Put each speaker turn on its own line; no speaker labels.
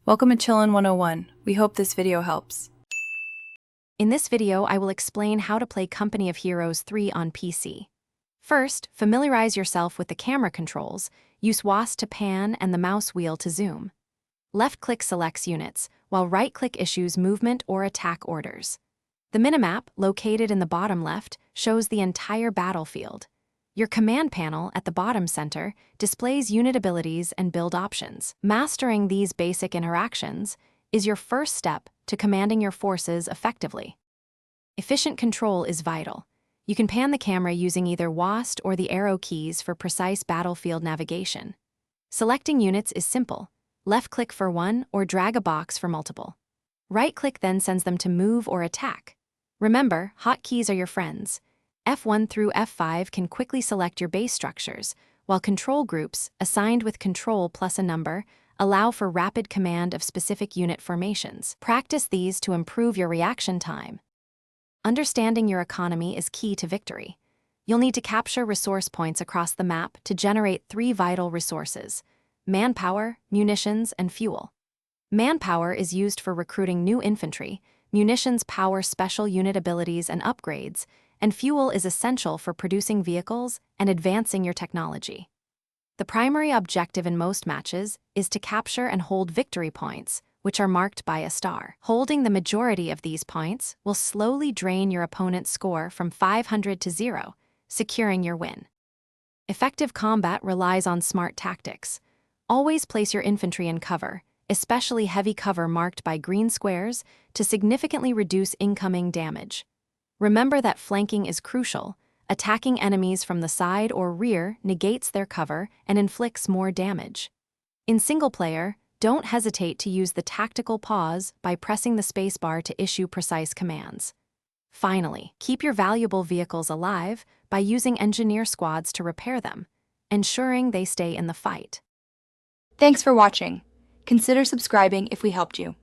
Welcome to Chillin' 101. We hope this video helps.
In this video, I will explain how to play Company of Heroes 3 on PC. First, familiarize yourself with the camera controls. Use WASD to pan and the mouse wheel to zoom. Left-click selects units, while right-click issues movement or attack orders. The minimap, located in the bottom left, shows the entire battlefield. Your command panel at the bottom center displays unit abilities and build options. Mastering these basic interactions is your first step to commanding your forces effectively. Efficient control is vital. You can pan the camera using either WASD or the arrow keys for precise battlefield navigation. Selecting units is simple. Left-click for one or drag a box for multiple. Right-click then sends them to move or attack. Remember, hotkeys are your friends. F1 through F5 can quickly select your base structures, while control groups, assigned with control plus a number, allow for rapid command of specific unit formations. Practice these to improve your reaction time. Understanding your economy is key to victory. You'll need to capture resource points across the map to generate 3 vital resources: manpower, munitions, and fuel. Manpower is used for recruiting new infantry, munitions power special unit abilities and upgrades, and fuel is essential for producing vehicles and advancing your technology. The primary objective in most matches is to capture and hold victory points, which are marked by a star. Holding the majority of these points will slowly drain your opponent's score from 500 to 0, securing your win. Effective combat relies on smart tactics. Always place your infantry in cover, especially heavy cover marked by green squares, to significantly reduce incoming damage. Remember that flanking is crucial. Attacking enemies from the side or rear negates their cover and inflicts more damage. In single player, don't hesitate to use the tactical pause by pressing the spacebar to issue precise commands. Finally, keep your valuable vehicles alive by using engineer squads to repair them, ensuring they stay in the fight.
Thanks for watching. Consider subscribing if we helped you.